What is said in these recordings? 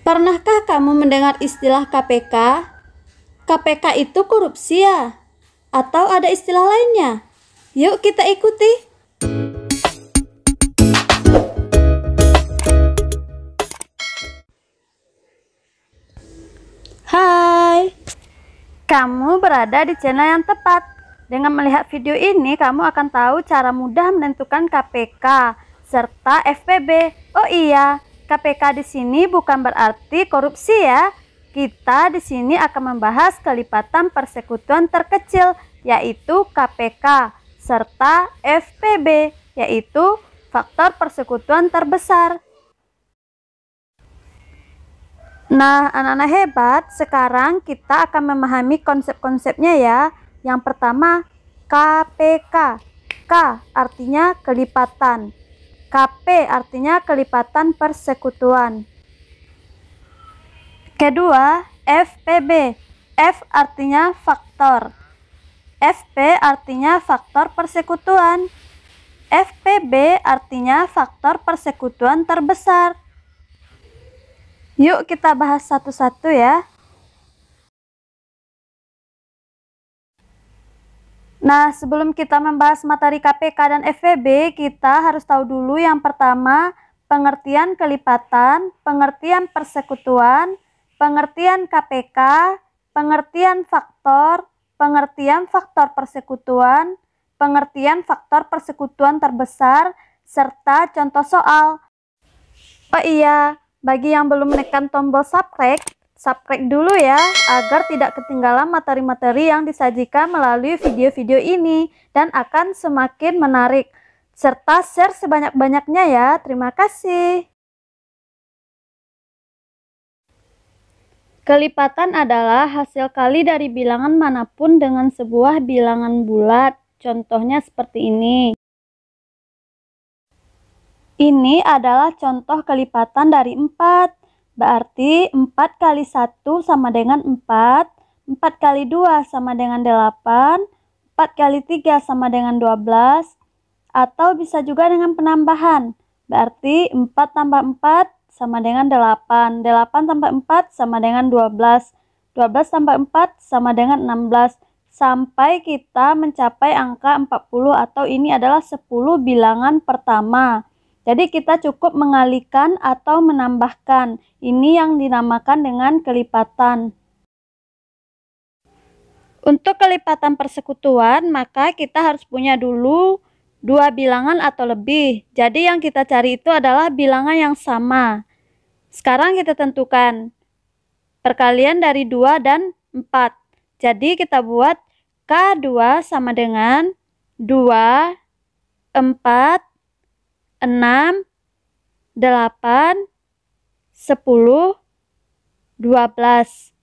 Pernahkah kamu mendengar istilah KPK? KPK itu korupsi ya? Atau ada istilah lainnya? Yuk kita ikuti. Hai, kamu berada di channel yang tepat. Dengan melihat video ini, kamu akan tahu cara mudah menentukan KPK serta FPB. Oh iya, KPK di sini bukan berarti korupsi ya. Kita di sini akan membahas kelipatan persekutuan terkecil, yaitu KPK, serta FPB, yaitu faktor persekutuan terbesar. Nah, anak-anak hebat, sekarang kita akan memahami konsep-konsepnya ya. Yang pertama, KPK. K artinya kelipatan. KP artinya kelipatan persekutuan. Kedua, FPB. F artinya faktor. FP artinya faktor persekutuan. FPB artinya faktor persekutuan terbesar. Yuk kita bahas satu-satu ya. Nah, sebelum kita membahas materi KPK dan FPB, kita harus tahu dulu yang pertama, pengertian kelipatan, pengertian persekutuan, pengertian KPK, pengertian faktor persekutuan, pengertian faktor persekutuan terbesar, serta contoh soal. Oh iya, bagi yang belum menekan tombol subscribe dulu ya, agar tidak ketinggalan materi-materi yang disajikan melalui video-video ini dan akan semakin menarik. Serta share sebanyak-banyaknya ya. Terima kasih. Kelipatan adalah hasil kali dari bilangan manapun dengan sebuah bilangan bulat. Contohnya seperti ini. Ini adalah contoh kelipatan dari 4. Berarti 4 kali 1 sama dengan 4, 4 kali 2 sama dengan 8, 4 kali 3 sama dengan 12, atau bisa juga dengan penambahan. Berarti 4 tambah 4 sama dengan 8, 8 tambah 4 sama dengan 12, 12 tambah 4 sama dengan 16, sampai kita mencapai angka 40 atau ini adalah 10 bilangan pertama. Jadi kita cukup mengalikan atau menambahkan. Ini yang dinamakan dengan kelipatan. Untuk kelipatan persekutuan, maka kita harus punya dulu 2 bilangan atau lebih. Jadi yang kita cari itu adalah bilangan yang sama. Sekarang kita tentukan perkalian dari 2 dan 4. Jadi kita buat K2 sama dengan 2, 4, 6, 8, 10, 12.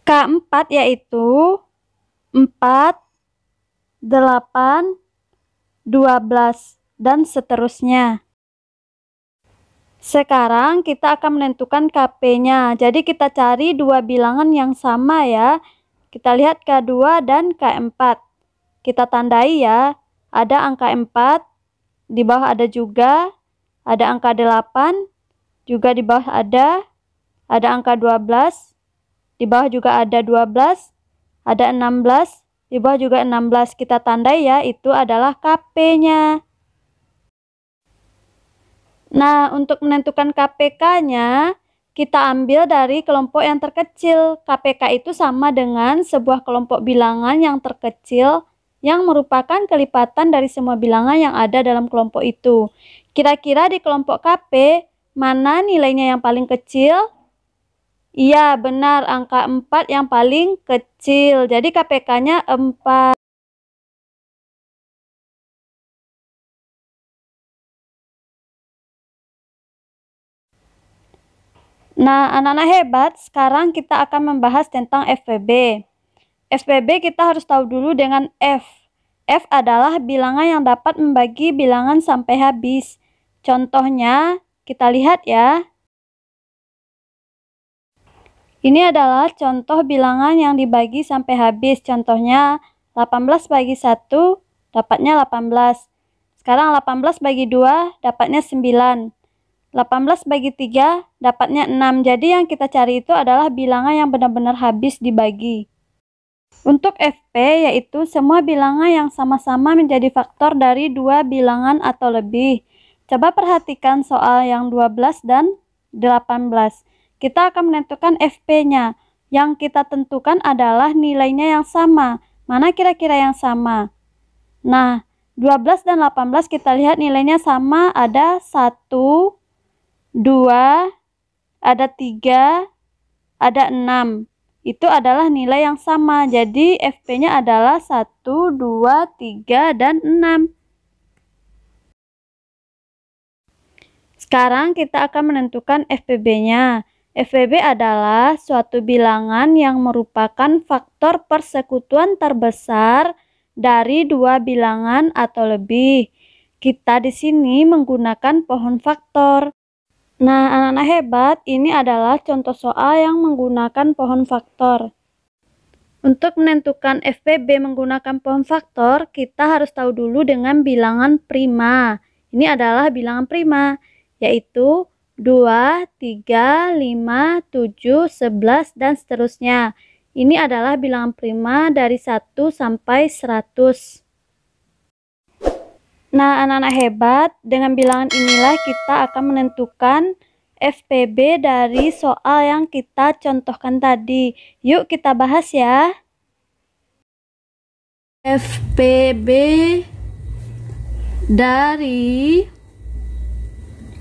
K4 yaitu 4, 8, 12, dan seterusnya. Sekarang kita akan menentukan KP-nya. Jadi kita cari 2 bilangan yang sama ya. Kita lihat K2 dan K4. Kita tandai ya. Ada angka 4, di bawah ada juga, ada angka 8, juga di bawah ada angka 12, di bawah juga ada 12, ada 16, di bawah juga 16. Kita tandai ya, itu adalah KP-nya. Nah, untuk menentukan KPK-nya, kita ambil dari kelompok yang terkecil. KPK itu sama dengan sebuah kelompok bilangan yang terkecil yang merupakan kelipatan dari semua bilangan yang ada dalam kelompok itu. Kira-kira di kelompok KP, mana nilainya yang paling kecil? Iya, benar, angka 4 yang paling kecil. Jadi KPK-nya 4. Nah, anak-anak hebat, sekarang kita akan membahas tentang FPB. FPB kita harus tahu dulu dengan F. F adalah bilangan yang dapat membagi bilangan sampai habis. Contohnya, kita lihat ya. Ini adalah contoh bilangan yang dibagi sampai habis. Contohnya, 18 bagi 1 dapatnya 18. Sekarang 18 bagi 2 dapatnya 9. 18 bagi 3 dapatnya 6. Jadi yang kita cari itu adalah bilangan yang benar-benar habis dibagi. Untuk FP yaitu semua bilangan yang sama-sama menjadi faktor dari dua bilangan atau lebih. Coba perhatikan soal yang 12 dan 18. Kita akan menentukan FP-nya. Yang kita tentukan adalah nilainya yang sama. Mana kira-kira yang sama? Nah, 12 dan 18 kita lihat nilainya sama, ada 1, 2, ada 3, ada 6. Itu adalah nilai yang sama. Jadi FP-nya adalah 1, 2, 3, dan 6. Sekarang kita akan menentukan FPB-nya. FPB adalah suatu bilangan yang merupakan faktor persekutuan terbesar dari dua bilangan atau lebih. Kita di sini menggunakan pohon faktor. Nah, anak-anak hebat, ini adalah contoh soal yang menggunakan pohon faktor. Untuk menentukan FPB menggunakan pohon faktor, kita harus tahu dulu dengan bilangan prima. Ini adalah bilangan prima, yaitu 2, 3, 5, 7, 11, dan seterusnya. Ini adalah bilangan prima dari 1 sampai 100. Nah, anak-anak hebat, dengan bilangan inilah kita akan menentukan FPB dari soal yang kita contohkan tadi. Yuk kita bahas ya. FPB dari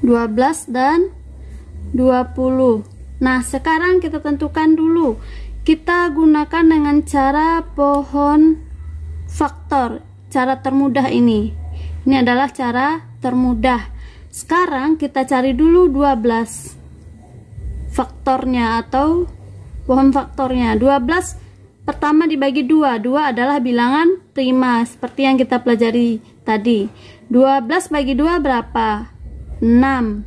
12 dan 20. Nah, sekarang kita tentukan dulu. Kita gunakan dengan cara pohon faktor, cara termudah ini. Ini adalah cara termudah. Sekarang kita cari dulu 12 faktornya atau pohon faktornya. 12 pertama dibagi 2. 2 adalah bilangan prima seperti yang kita pelajari tadi. 12 bagi 2 berapa? 6.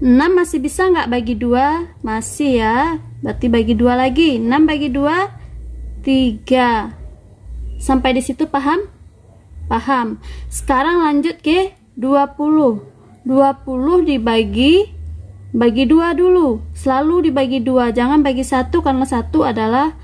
6 masih bisa nggak bagi 2? Masih ya. Berarti bagi 2 lagi. 6 bagi 2 3. Sampai di situ paham? Paham. Sekarang lanjut ke 20. 20 dibagi 2 dulu. Selalu dibagi 2. Jangan bagi 1 karena 1 adalah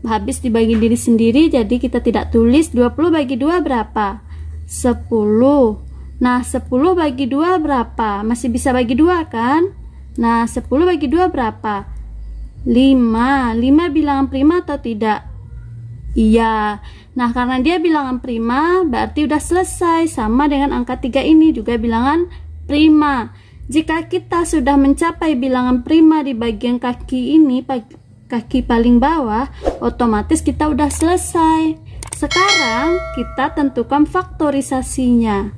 habis dibagi diri sendiri, jadi kita tidak tulis. 20 bagi 2 berapa? 10. Nah, 10 bagi 2 berapa? Masih bisa bagi 2 kan? Nah, 10 bagi 2 berapa? 5. 5 bilangan prima atau tidak? Iya. Nah, karena dia bilangan prima, berarti udah selesai. Sama dengan angka 3 ini juga bilangan prima. Jika kita sudah mencapai bilangan prima di bagian kaki ini, kaki paling bawah, otomatis kita udah selesai. Sekarang kita tentukan faktorisasinya.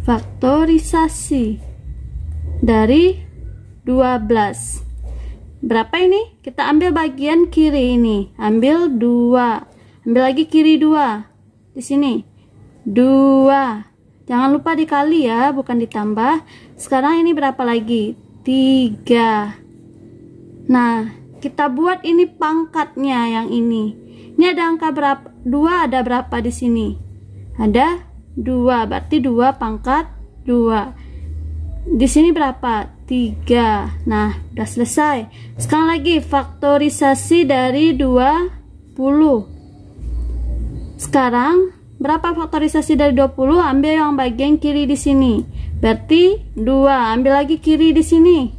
Faktorisasi dari 12. Berapa ini? Kita ambil bagian kiri ini. Ambil 2. Ambil lagi kiri 2. Di sini. 2. Jangan lupa dikali ya, bukan ditambah. Sekarang ini berapa lagi? 3. Nah, kita buat ini pangkatnya yang ini. Ini ada angka berapa? 2 ada berapa di sini? Ada 2, berarti 2 pangkat 2. Di sini berapa? 3. Nah, udah selesai. Sekarang lagi faktorisasi dari 20. Sekarang berapa faktorisasi dari 20? Ambil yang bagian kiri di sini. Berarti 2. Ambil lagi kiri di sini.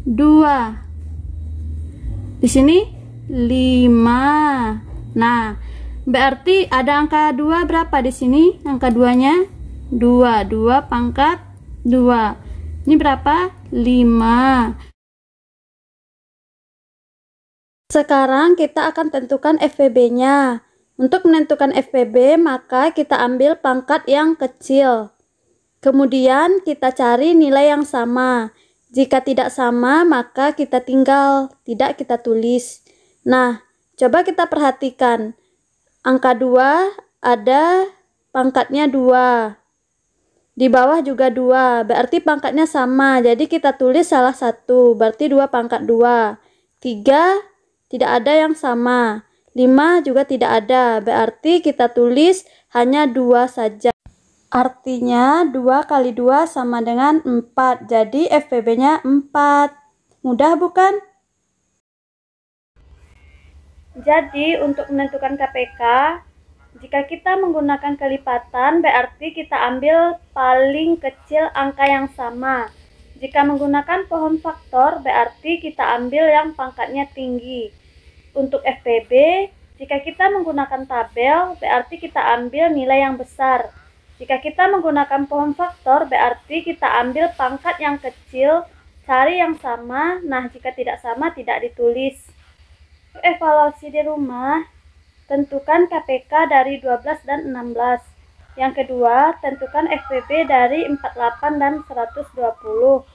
2. Di sini 5. Nah, berarti ada angka 2 berapa di sini? Angka 2-nya 2. 2 pangkat 2. Ini berapa? 5. Sekarang kita akan tentukan FPB-nya. Untuk menentukan FPB, maka kita ambil pangkat yang kecil. Kemudian kita cari nilai yang sama. Jika tidak sama, maka kita tinggal, tidak kita tulis. Nah, coba kita perhatikan. Angka 2 ada pangkatnya 2. Di bawah juga 2. Berarti pangkatnya sama. Jadi kita tulis salah satu. Berarti 2 pangkat 2. 3 tidak ada yang sama. 5 juga tidak ada. Berarti kita tulis hanya 2 saja. Artinya 2 kali 2 sama dengan 4. Jadi FPB-nya 4. Mudah bukan? Jadi untuk menentukan KPK, jika kita menggunakan kelipatan berarti kita ambil paling kecil angka yang sama. Jika menggunakan pohon faktor berarti kita ambil yang pangkatnya tinggi. Untuk FPB, jika kita menggunakan tabel berarti kita ambil nilai yang besar. Jika kita menggunakan pohon faktor, berarti kita ambil pangkat yang kecil, cari yang sama. Nah, jika tidak sama, tidak ditulis. Untuk evaluasi di rumah, tentukan KPK dari 12 dan 16. Yang kedua, tentukan FPB dari 48 dan 120.